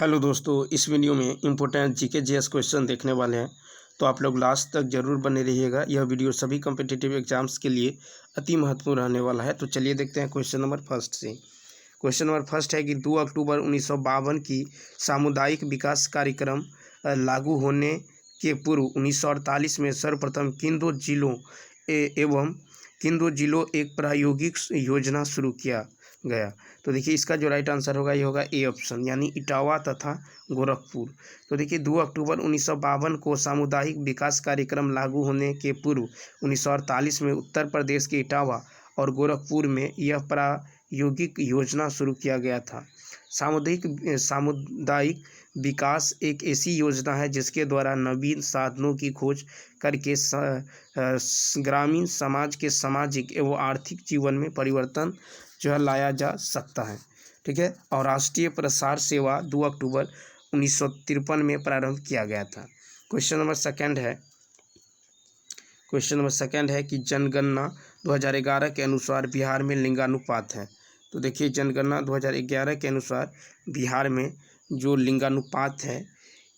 Hello दोस्तों, इस video में इम्पोर्टेंट जीके जीएस क्वेश्चन देखने वाले हैं। तो आप लोग लास्ट तक जरूर बने रहिएगा। यह वीडियो सभी कॉम्पिटिटिव एग्जाम्स के लिए अति महत्वपूर्ण रहने वाला है। तो चलिए देखते हैं क्वेश्चन नंबर फर्स्ट से। क्वेश्चन नंबर फर्स्ट है कि 2 अक्टूबर 1952 की सामुदायिक विकास कार्यक्रम लागू होने के पूर्व 1948 में सर्वप्रथम किन दो जिलों एक प्रायोगिक योजना शुरू किया गया। तो देखिए इसका जो राइट आंसर होगा ये होगा ए ऑप्शन, यानी इटावा तथा गोरखपुर। तो देखिए 2 अक्टूबर 1952 को सामुदायिक विकास कार्यक्रम लागू होने के पूर्व 1948 में उत्तर प्रदेश के इटावा और गोरखपुर में यह प्रायोगिक योजना शुरू किया गया था। सामुदायिक विकास एक ऐसी योजना है जिसके द्वारा नवीन साधनों की खोज करके ग्रामीण समाज के सामाजिक एवं आर्थिक जीवन में परिवर्तन जो है लाया जा सकता है। ठीक है। और राष्ट्रीय प्रसार सेवा 2 अक्टूबर 1953 में प्रारंभ किया गया था। क्वेश्चन नंबर सेकंड है कि जनगणना 2011 के अनुसार बिहार में लिंगानुपात है। तो देखिए जनगणना 2011 के अनुसार बिहार में जो लिंगानुपात है,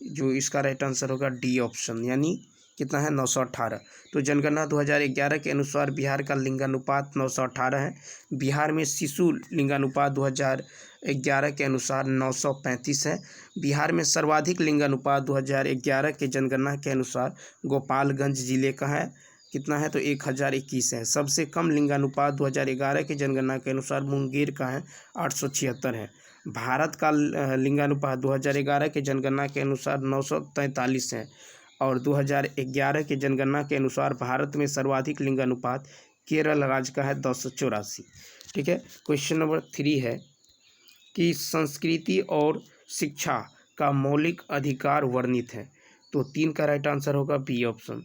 जो इसका राइट आंसर होगा डी ऑप्शन, यानी कितना है 918। तो जनगणना 2011 के अनुसार बिहार का लिंगानुपात 918 है। बिहार में शिशु लिंगानुपात 2011 के अनुसार 935 है। बिहार में सर्वाधिक लिंगानुपात 2011 के जनगणना के अनुसार गोपालगंज जिले का है, कितना है तो 1021 है। सबसे कम लिंगानुपात 2011 के जनगणना के अनुसार मुंगेर का है, 876 है। भारत का लिंगानुपात 2011 के जनगणना के अनुसार 943 है और 2011 के जनगणना के अनुसार भारत में सर्वाधिक लिंगानुपात केरल राज्य का है, 284। ठीक है। क्वेश्चन नंबर 3 है कि संस्कृति और शिक्षा का मौलिक अधिकार वर्णित है। तो 3 का राइट आंसर होगा बी ऑप्शन।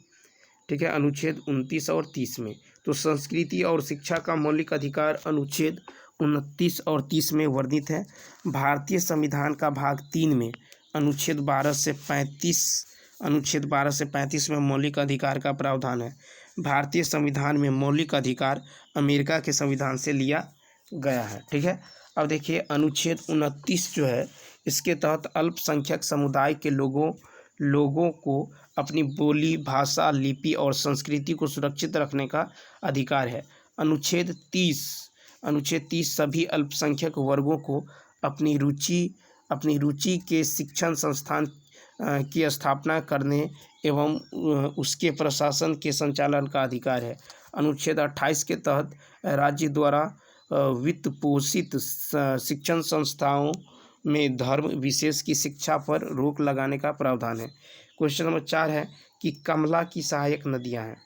ठीक है। अनुच्छेद 29 और 30 में। तो संस्कृति और शिक्षा का मौलिक अधिकार अनुच्छेद 29 और 30 में वर्णित है। भारतीय संविधान का भाग 3 में अनुच्छेद 12 से 35 में मौलिक अधिकार का प्रावधान है। भारतीय संविधान में मौलिक अधिकार अमेरिका के संविधान से लिया गया है। ठीक है। अब देखिए अनुच्छेद 29 जो है, इसके तहत अल्पसंख्यक समुदाय के लोगों को अपनी बोली, भाषा, लिपि और संस्कृति को सुरक्षित रखने का अधिकार है। अनुच्छेद 30 सभी अल्पसंख्यक वर्गों को अपनी रुचि के शिक्षण संस्थान की स्थापना करने एवं उसके प्रशासन के संचालन का अधिकार है। अनुच्छेद 28 के तहत राज्य द्वारा वित्त पोषित शिक्षण संस्थाओं में धर्म विशेष की शिक्षा पर रोक लगाने का प्रावधान है। क्वेश्चन नंबर 4 है कि कमला की सहायक नदियां हैं।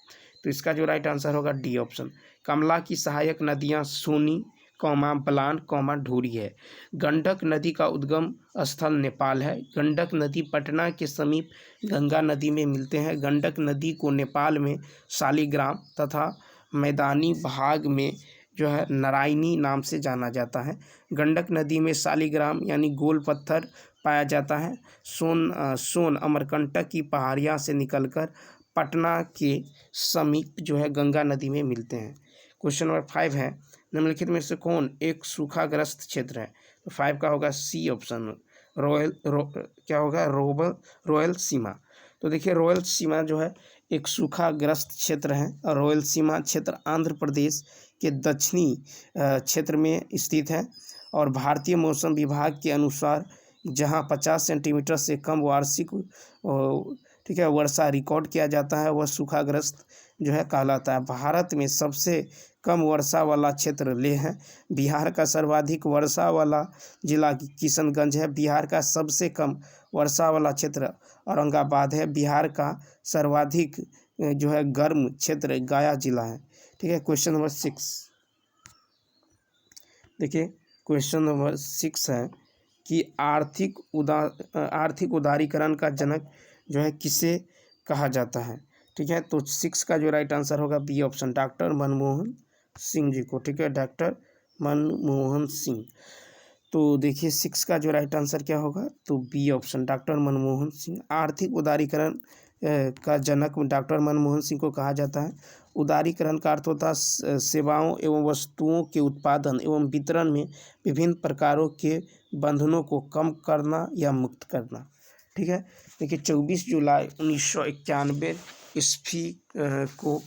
तो इसका जो राइट आंसर होगा डी ऑप्शन। कमला की सहायक नदियां सोनी, बलान, ढूरी है। गंडक नदी का उद्गम स्थल नेपाल है। गंडक नदी पटना के समीप गंगा नदी में मिलते हैं। गंडक नदी को नेपाल में शालिग्राम तथा मैदानी भाग में जो है नारायणी नाम से जाना जाता है। गंडक नदी में शालिग्राम यानी गोल पत्थर पाया जाता है। सोन अमरकंटक की पहाड़ियाँ से निकलकर पटना के समीप जो है गंगा नदी में मिलते हैं। क्वेश्चन नंबर 5 है, निम्नलिखित में से कौन एक सूखाग्रस्त क्षेत्र है। तो 5 का होगा सी ऑप्शन, रॉयल सीमा। तो देखिए रॉयल सीमा जो है एक सूखाग्रस्त क्षेत्र है और रॉयल सीमा क्षेत्र आंध्र प्रदेश के दक्षिणी क्षेत्र में स्थित है और भारतीय मौसम विभाग के अनुसार जहां 50 सेंटीमीटर से कम वार्षिक ठीक है वर्षा रिकॉर्ड किया जाता है, वह सूखाग्रस्त जो है कहलाता है। भारत में सबसे कम वर्षा वाला क्षेत्र लेह है। बिहार का सर्वाधिक वर्षा वाला जिला किशनगंज है। बिहार का सबसे कम वर्षा वाला क्षेत्र औरंगाबाद है। बिहार का सर्वाधिक जो है गर्म क्षेत्र गया जिला है। ठीक है। क्वेश्चन नंबर 6 देखिए, क्वेश्चन नंबर 6 है कि आर्थिक उदारीकरण का जनक जो है किसे कहा जाता है। ठीक है। तो 6 का जो राइट आंसर होगा B option, doctor Manmohan Singh ji को। ठीक है, डॉक्टर मनमोहन सिंह। तो देखिए 6 का जो राइट आंसर क्या होगा, तो B option, doctor Manmohan Singh. आर्थिक उदारीकरण का जनक डॉक्टर मनमोहन सिंह को कहा जाता है उदारीकरण का अर्थ होता है सेवाओं एवं वस्तुओं के उत्पादन एवं वितरण में विभिन्न प्रकारों के बंधनों को कम करना या मुक्त करना। ठीक है, देखिए 24 जुलाई 1991 ईस्वी को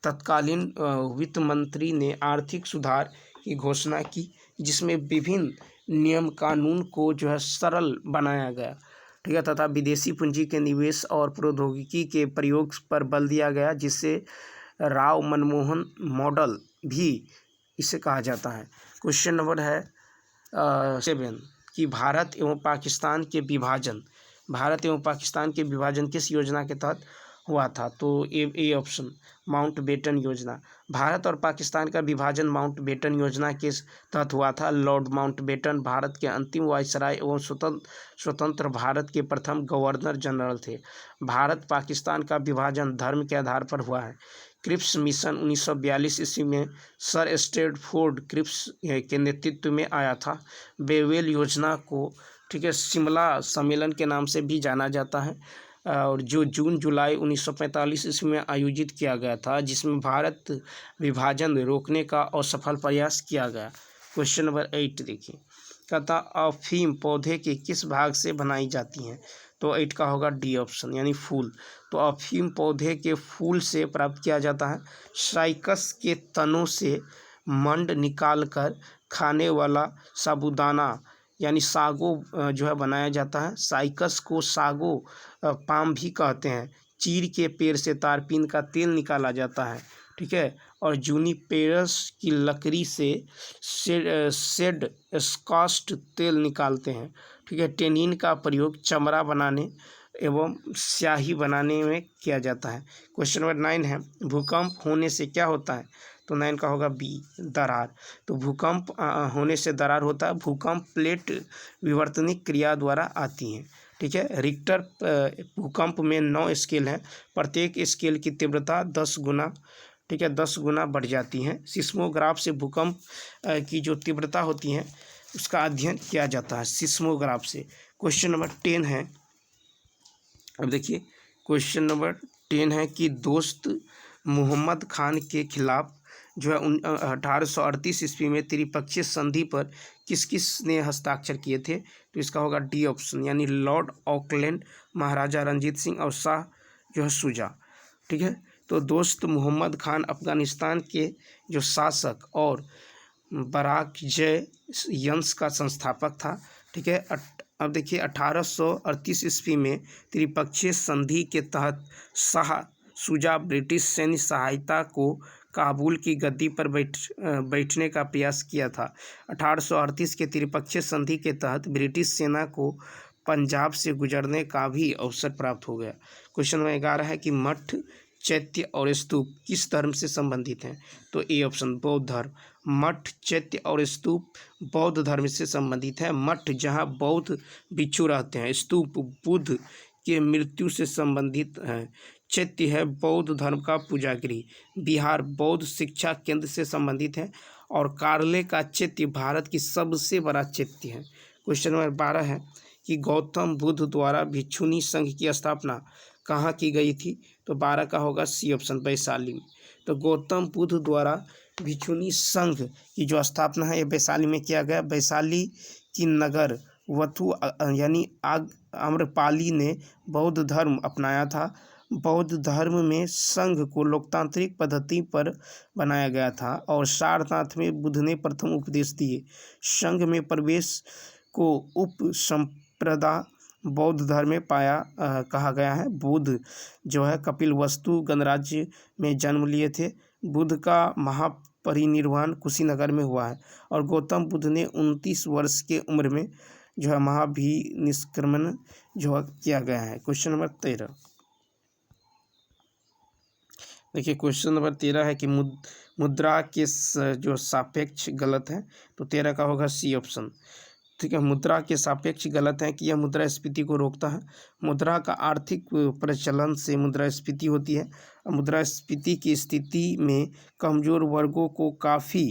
तत्कालीन वित्त मंत्री ने आर्थिक सुधार की घोषणा की, जिसमें विभिन्न नियम कानून को जो है सरल बनाया गया। ठीक है, तथा विदेशी पूंजी के निवेश और प्रौद्योगिकी के प्रयोग पर बल दिया गया, जिससे राव मनमोहन मॉडल भी इसे कहा जाता है। क्वेश्चन नंबर है 7 कि भारत एवं पाकिस्तान के विभाजन किस योजना के तहत हुआ था? तो ए ऑप्शन माउंटबेटन योजना। भारत और पाकिस्तान का विभाजन माउंटबेटन योजना के तहत हुआ था। लॉर्ड माउंटबेटन भारत के अंतिम वायसराय एवं स्वतंत्र भारत के प्रथम गवर्नर जनरल थे। भारत पाकिस्तान का विभाजन धर्म के आधार पर हुआ है। क्रिप्स मिशन 1942 ईस्वी में सर स्ट्रैटफोर्ड क्रिप्स के नेतृत्व में आया था। बेवेल योजना को, ठीक है, शिमला सम्मेलन के नाम से भी जाना जाता है, और जो जून जुलाई 1945 ईस्वी में आयोजित किया गया था, जिसमें भारत विभाजन रोकने का असफल प्रयास किया गया। क्वेश्चन नंबर 8 देखिए, कहता अफीम पौधे के किस भाग से बनाई जाती हैं? तो 8 का होगा डी ऑप्शन यानी फूल। तो अफीम पौधे के फूल से प्राप्त किया जाता है। साइकस के तनों से मंड निकालकर खाने वाला साबूदाना यानी सागो जो है बनाया जाता है। साइकस को सागो पाम भी कहते हैं। चीड़ के पेड़ से तारपीन का तेल निकाला जाता है। ठीक है, और जूनिपेरस की लकड़ी से सेड स्कॉस्ट तेल निकालते हैं। ठीक है, टेनिन का प्रयोग चमड़ा बनाने एवं स्याही बनाने में किया जाता है। क्वेश्चन नंबर 9 है, भूकंप होने से क्या होता है? तो 9 का होगा बी दरार। तो भूकंप होने से दरार होता है। भूकंप प्लेट विवर्तनिक क्रिया द्वारा आती हैं। ठीक है, रिक्टर भूकंप में 9 स्केल हैं। प्रत्येक स्केल की तीव्रता 10 गुना, ठीक है, 10 गुना बढ़ जाती हैं। सिस्मोग्राफ से भूकंप की जो तीव्रता होती है उसका अध्ययन किया जाता है सिस्मोग्राफ से। क्वेश्चन नंबर 10 है, अब देखिए क्वेश्चन नंबर 10 है कि दोस्त मोहम्मद खान के खिलाफ जो है 1838 ईस्वी में त्रिपक्षीय संधि पर किस किस ने हस्ताक्षर किए थे? तो इसका होगा डी ऑप्शन यानी लॉर्ड ऑकलैंड, महाराजा रंजीत सिंह और शाह जो है शुजा। ठीक है, तो दोस्त मोहम्मद खान अफगानिस्तान के जो शासक और बराकजय यंश का संस्थापक था। ठीक है, अब देखिए 1838 ईस्वी में त्रिपक्षीय संधि के तहत शाह शुजा ब्रिटिश सैन्य सहायता को काबुल की गद्दी पर बैठने का प्रयास किया था। 1838 के त्रिपक्षीय संधि के तहत ब्रिटिश सेना को पंजाब से गुजरने का भी अवसर प्राप्त हो गया। क्वेश्चन नंबर 11 है कि मठ, चैत्य और स्तूप किस धर्म से संबंधित हैं? तो ए ऑप्शन बौद्ध धर्म। मठ, चैत्य और स्तूप बौद्ध धर्म से संबंधित है। मठ जहाँ बौद्ध भिक्षु रहते हैं, स्तूप बुद्ध के मृत्यु से संबंधित है, चैत्य है बौद्ध धर्म का पूजागृह। बिहार बौद्ध शिक्षा केंद्र से संबंधित है, और कार्ले का चैत्य भारत की सबसे बड़ा चैत्य है। क्वेश्चन नंबर 12 है कि गौतम बुद्ध द्वारा भिक्षुनी संघ की स्थापना कहाँ की गई थी? तो 12 का होगा सी ऑप्शन वैशाली में। तो गौतम बुद्ध द्वारा भिक्षुनी संघ की जो स्थापना है ये वैशाली में किया गया। वैशाली की नगर वधु यानी आम्रपाली ने बौद्ध धर्म अपनाया था। बौद्ध धर्म में संघ को लोकतांत्रिक पद्धति पर बनाया गया था, और सारनाथ में बुद्ध ने प्रथम उपदेश दिए। संघ में प्रवेश को उपसंप्रदा बौद्ध धर्म में कहा गया है। बुद्ध जो है कपिलवस्तु गणराज्य में जन्म लिए थे। बुद्ध का महापरिनिर्वाण कुशीनगर में हुआ है, और गौतम बुद्ध ने 29 वर्ष के उम्र में जो है महाभिनिष्क्रमण जो है किया गया है। क्वेश्चन नंबर 13 देखिए, क्वेश्चन नंबर 13 है कि मुद्रा के जो सापेक्ष गलत है। तो 13 का होगा सी ऑप्शन। ठीक है, मुद्रा के सापेक्ष गलत है कि यह मुद्रास्फीति को रोकता है। मुद्रा का आर्थिक प्रचलन से मुद्रास्फीति होती है, और मुद्रास्फीति की स्थिति में कमज़ोर वर्गों को काफ़ी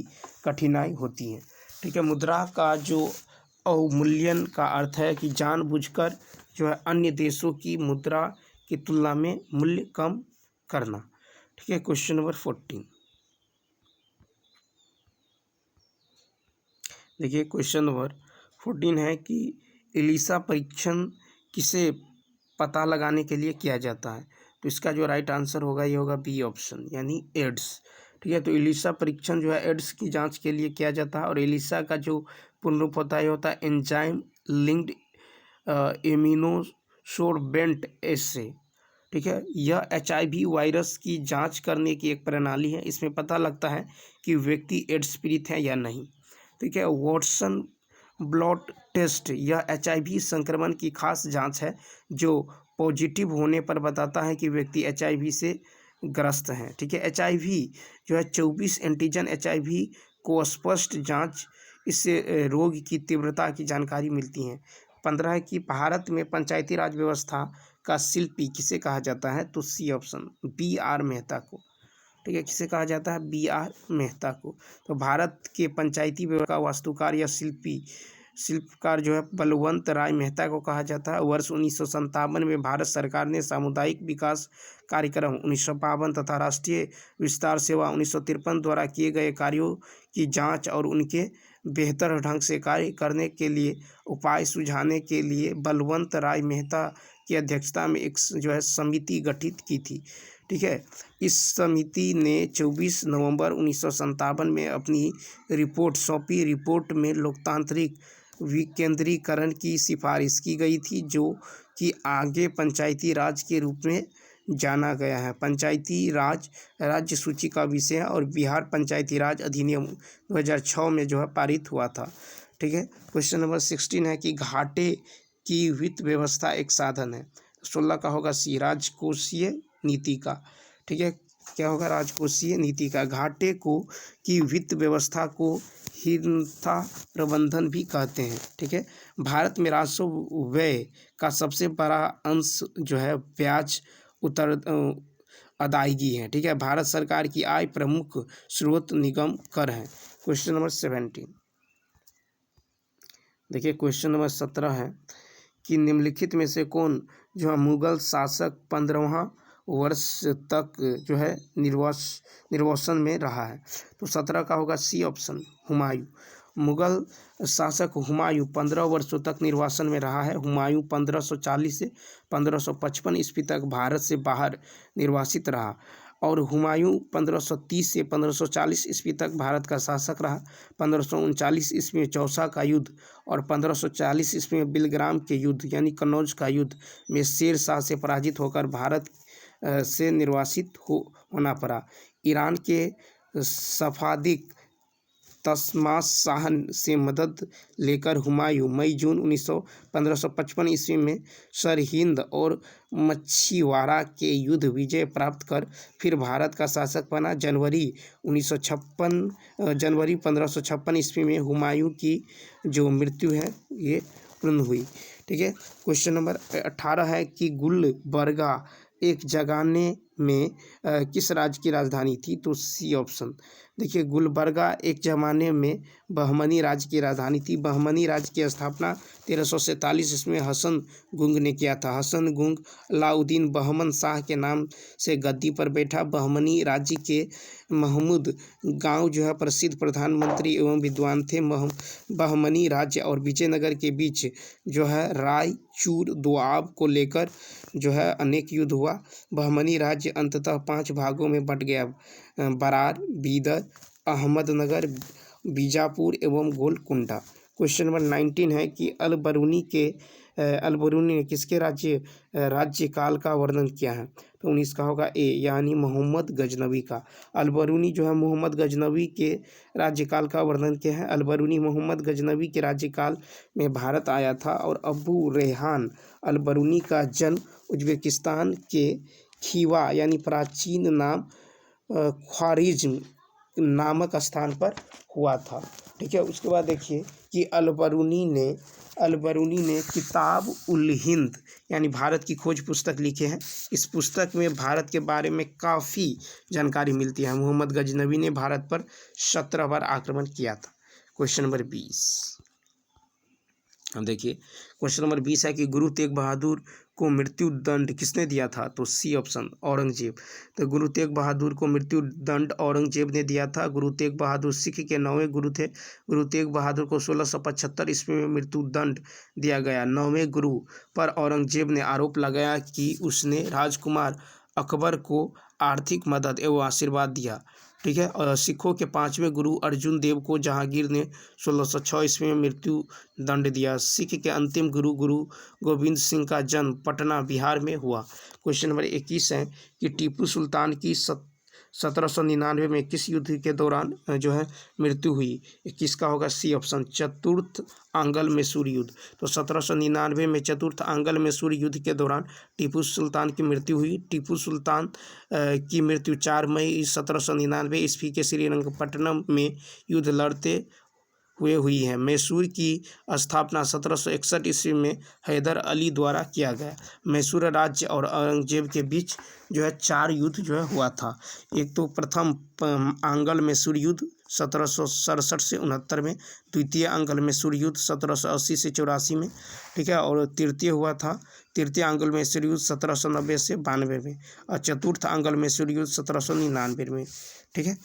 कठिनाई होती है। ठीक है, मुद्रा का जो अवमूल्यन का अर्थ है कि जानबूझकर जो है अन्य देशों की मुद्रा की तुलना में मूल्य कम करना। ठीक है। क्वेश्चन नंबर 14, देखिए क्वेश्चन नंबर 14 है कि एलिसा परीक्षण किसे पता लगाने के लिए किया जाता है? तो इसका जो राइट आंसर होगा ये होगा बी ऑप्शन, यानी एड्स। ठीक है, तो एलिसा परीक्षण जो है एड्स की जांच के लिए किया जाता है। और एलिसा का जो पूर्ण रूप होता है ये होता है एंजाइम लिंक्ड इम्यूनोसोर्बेंट एसे। ठीक है, यह HIV वायरस की जांच करने की एक प्रणाली है। इसमें पता लगता है कि व्यक्ति एड्स पीड़ित है या नहीं। ठीक है, वॉटसन ब्लॉट टेस्ट यह HIV संक्रमण की खास जांच है जो पॉजिटिव होने पर बताता है कि व्यक्ति HIV से ग्रस्त हैं। ठीक है, HIV जो है 24 एंटीजन HIV को स्पष्ट जांच, इससे रोग की तीव्रता की जानकारी मिलती है। 15 है कि भारत में पंचायती राज व्यवस्था का शिल्पी किसे कहा जाता है? तो सी ऑप्शन, BR मेहता को। ठीक है, किसे कहा जाता है? BR मेहता को। तो भारत के पंचायती व्यवस्था का वास्तुकार या शिल्पकार जो है बलवंत राय मेहता को कहा जाता है। वर्ष 1957 में भारत सरकार ने सामुदायिक विकास कार्यक्रम 1952 तथा राष्ट्रीय विस्तार सेवा 1953 द्वारा किए गए कार्यों की जांच और उनके बेहतर ढंग से कार्य करने के लिए उपाय सुझाने के लिए बलवंत राय मेहता की अध्यक्षता में एक जो है समिति गठित की थी। ठीक है, इस समिति ने 24 नवंबर 1957 में अपनी रिपोर्ट सौंपी। रिपोर्ट में लोकतांत्रिक विकेंद्रीकरण की सिफारिश की गई थी जो कि आगे पंचायती राज के रूप में जाना गया है। पंचायती राज राज्य सूची का विषय है और बिहार पंचायती राज अधिनियम 2006 में जो है पारित हुआ था। ठीक है, क्वेश्चन नंबर 16 है कि घाटे की वित्त व्यवस्था एक साधन है। 16 का होगा सी, राजकोषीय नीति का। ठीक है, क्या होगा? राजकोषीय नीति का। घाटे को की वित्त व्यवस्था को हीनता प्रबंधन भी कहते हैं। ठीक है, भारत में राजस्व व्यय का सबसे बड़ा अंश जो है ब्याज उतर अदायगी है। ठीक है, भारत सरकार की आय प्रमुख स्रोत निगम कर है। क्वेश्चन नंबर 17, देखिए क्वेश्चन नंबर 17 है कि निम्नलिखित में से कौन जो है मुगल शासक 15वां वर्ष तक जो है निर्वासन में रहा है? तो 17 का होगा सी ऑप्शन, हुमायूं। मुगल शासक हुमायूं 15 वर्षों तक निर्वासन में रहा है। हुमायूं 1540 से 1555 ईस्वी तक भारत से बाहर निर्वासित रहा और हुमायूं 1530 से 1540 ईस्वी तक भारत का शासक रहा। 1539 ईस्वी में चौसा का युद्ध और 1540 ईस्वी में बिलग्राम के युद्ध यानी कन्नौज का युद्ध में शेर शाह से पराजित होकर भारत से निर्वासित होना पड़ा। ईरान के सफादिक तस्मास शाह से मदद लेकर हुमायूं मई जून 1555 ईस्वी में सरहिंद और मछीवाड़ा के युद्ध विजय प्राप्त कर फिर भारत का शासक बना। जनवरी 1556 ईस्वी में हुमायूं की जो मृत्यु है ये पूर्ण हुई। ठीक है, क्वेश्चन नंबर 18 है कि गुलबर्गा एक जमाने में किस राज्य की राजधानी थी? तो सी ऑप्शन। देखिए गुलबर्गा एक ज़माने में बहमनी राज्य की राजधानी थी। बहमनी राज्य की स्थापना 1347 ईस्वी में हसन गुंग ने किया था। हसन गुंग अलाउद्दीन बहमन शाह के नाम से गद्दी पर बैठा। बहमनी राज्य के महमूद गांव जो है प्रसिद्ध प्रधानमंत्री एवं विद्वान थे। बहमनी राज्य और विजयनगर के बीच जो है रायचूर दोआब को लेकर जो है अनेक युद्ध हुआ। बहमनी राज्य अंततः 5 भागों में बंट गया, बरार, बीदर, अहमदनगर, बीजापुर एवं गोलकुंडा। क्वेश्चन नंबर 19 है कि अलबरूनी ने किसके राज्यकाल का वर्णन किया है? तो 19 का होगा ए, यानी मोहम्मद गजनवी का। अलबरूनी जो है मोहम्मद गजनवी के राज्यकाल का वर्णन किया है। अलबरूनी मोहम्मद गजनवी के राज्यकाल में भारत आया था और अबू रेहान अलबरूनी का जन्म उज्बेकिस्तान के खीवा यानी प्राचीन नाम ख्वारिज्म नामक स्थान पर हुआ था। ठीक है, उसके बाद देखिए कि अलबरूनी ने किताब उल हिंद यानी भारत की खोज पुस्तक लिखे हैं। इस पुस्तक में भारत के बारे में काफ़ी जानकारी मिलती है। मोहम्मद गजनवी ने भारत पर 17 बार आक्रमण किया था। क्वेश्चन नंबर 20, अब देखिए क्वेश्चन नंबर 20 है कि गुरु तेग बहादुर को मृत्यु दंड किसने दिया था? तो सी ऑप्शन औरंगजेब। तो गुरु तेग बहादुर को मृत्यु दंड औरंगजेब ने दिया था। गुरु तेग बहादुर सिख के 9वें गुरु थे। गुरु तेग बहादुर को 1675 ईस्वी में मृत्यु दंड दिया गया। 9वें गुरु पर औरंगजेब ने आरोप लगाया कि उसने राजकुमार अकबर को आर्थिक मदद एवं आशीर्वाद दिया। ठीक है। और सिखों के 5वें गुरु अर्जुन देव को जहांगीर ने 1606 ईस्वी में मृत्यु दंड दिया। सिख के अंतिम गुरु गुरु गोविंद सिंह का जन्म पटना बिहार में हुआ। क्वेश्चन नंबर 21 है कि टीपू सुल्तान की 1799 में किस युद्ध के दौरान जो है मृत्यु हुई? किसका होगा? सी ऑप्शन चतुर्थ आंग्ल मैसूर युद्ध। तो 1799 में चतुर्थ आंग्ल मैसूर युद्ध के दौरान टीपू सुल्तान की मृत्यु हुई। टीपू सुल्तान की मृत्यु 4 मई 1799 ईस्वी के श्रीरंगपट्टनम में युद्ध लड़ते हुए हुई है। मैसूर की स्थापना 1761 ईस्वी में हैदर अली द्वारा किया गया। मैसूर राज्य और औरंगजेब के बीच जो है 4 युद्ध जो है हुआ था। एक तो प्रथम आंग्ल मैसूर युद्ध 1767 से 69 में, द्वितीय आंग्ल मैसूर युद्ध 1780 से 84 में, ठीक है, और तृतीय आंग्ल मैसूर युद्ध 1790 से 92 में, और चतुर्थ आंग्ल मैसूर युद्ध 1799 में। ठीक है।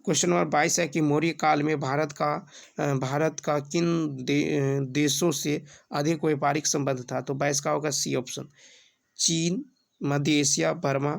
क्वेश्चन नंबर 22 है कि मौर्य काल में भारत का किन देशों से अधिक व्यापारिक संबंध था? तो 22 का होगा सी ऑप्शन चीन, मध्य एशिया, बर्मा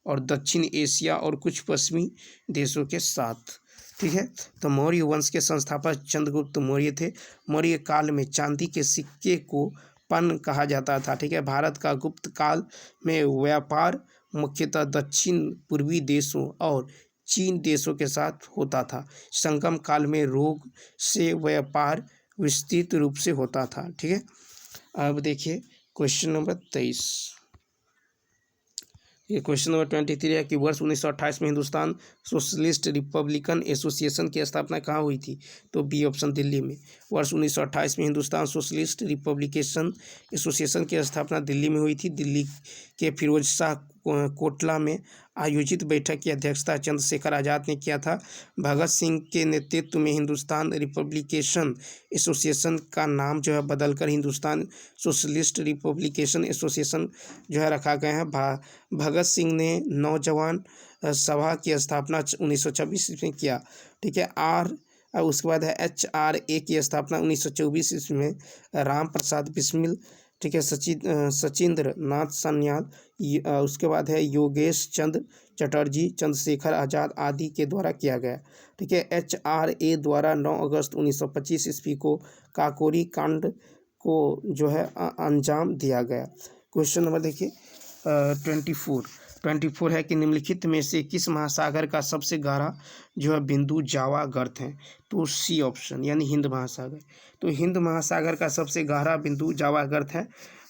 और दक्षिण एशिया और कुछ पश्चिमी देशों के साथ। ठीक है। तो मौर्य वंश के संस्थापक चंद्रगुप्त मौर्य थे। मौर्य काल में चांदी के सिक्के को पन कहा जाता था। ठीक है। भारत का गुप्त काल में व्यापार मुख्यतः दक्षिण पूर्वी देशों और चीन देशों के साथ होता था। संगम काल में रोग से व्यापार विस्तृत रूप से होता था। ठीक है। अब देखिए क्वेश्चन नंबर 23। ये क्वेश्चन नंबर 23 है कि वर्ष 1928 में हिंदुस्तान सोशलिस्ट रिपब्लिकन एसोसिएशन की स्थापना कहाँ हुई थी? तो बी ऑप्शन दिल्ली में। वर्ष 1928 में हिंदुस्तान सोशलिस्ट रिपब्लिकेशन एसोसिएशन की स्थापना दिल्ली में हुई थी। दिल्ली के फिरोज शाह कोटला में आयोजित बैठक की अध्यक्षता चंद्रशेखर आज़ाद ने किया था। भगत सिंह के नेतृत्व में हिंदुस्तान रिपब्लिकेशन एसोसिएशन का नाम जो है बदलकर हिंदुस्तान सोशलिस्ट रिपब्लिकेशन एसोसिएशन जो है रखा गया है। भगत सिंह ने नौजवान सभा की स्थापना 1926 में किया। ठीक है। उसके बाद है HRA की स्थापना 1924 ईस्वी में राम प्रसाद बिस्मिल, ठीक है, सचिंद्र नाथ सन्याल, उसके बाद है योगेश चंद्र चटर्जी, चंद्रशेखर आज़ाद आदि के द्वारा किया गया। ठीक है। HRA द्वारा 9 अगस्त 1925 ईस्वी को काकोरी कांड को जो है अंजाम दिया गया। क्वेश्चन नंबर देखिए 24 है कि निम्नलिखित में से किस महासागर का सबसे गहरा जो है बिंदु जावा गर्त है? तो सी ऑप्शन यानी हिंद महासागर। तो हिंद महासागर का सबसे गहरा बिंदु जावा गर्त है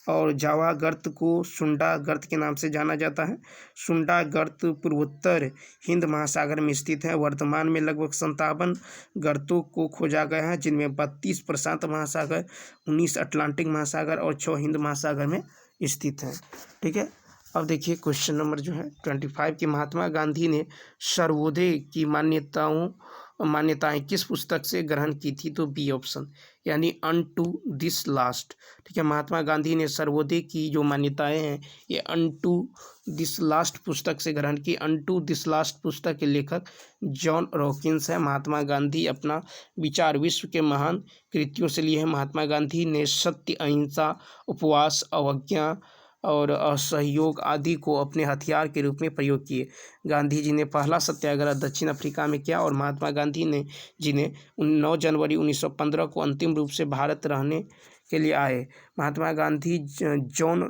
और जावा गर्त को सुंडा गर्त के नाम से जाना जाता है। सुंडा गर्त पूर्वोत्तर हिंद महासागर में स्थित है। वर्तमान में लगभग 57 गर्तों को खोजा गया है, जिनमें 32 प्रशांत महासागर, 19 अटलांटिक महासागर और 6 हिंद महासागर में स्थित हैं। ठीक है। अब देखिए क्वेश्चन नंबर जो है 25 कि महात्मा गांधी ने सर्वोदय की मान्यताएं किस पुस्तक से ग्रहण की थी? तो बी ऑप्शन यानी अनटू दिस लास्ट। ठीक है। महात्मा गांधी ने सर्वोदय की जो मान्यताएं हैं ये अनटू दिस लास्ट पुस्तक से ग्रहण की। अनटू दिस लास्ट पुस्तक के लेखक जॉन रॉकिंस है। महात्मा गांधी अपना विचार विश्व के महान कृतियों से लिए हैं। महात्मा गांधी ने सत्य, अहिंसा, उपवास, अवज्ञा और असहयोग आदि को अपने हथियार के रूप में प्रयोग किए। गांधी जी ने पहला सत्याग्रह दक्षिण अफ्रीका में किया और महात्मा गांधी ने 9 जनवरी 1915 को अंतिम रूप से भारत रहने के लिए आए। Mahatma Gandhi John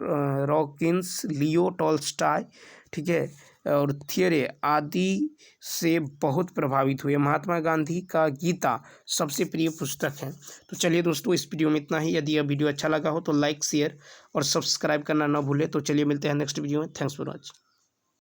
रॉकिंस, Leo Tolstoy, ठीक है, और थियरे आदि से बहुत प्रभावित हुए। महात्मा गांधी का गीता सबसे प्रिय पुस्तक है। तो चलिए दोस्तों इस वीडियो में इतना ही। यदि यह वीडियो अच्छा लगा हो तो लाइक, शेयर और सब्सक्राइब करना ना भूलें। तो चलिए मिलते हैं नेक्स्ट वीडियो में। Thanks for watching.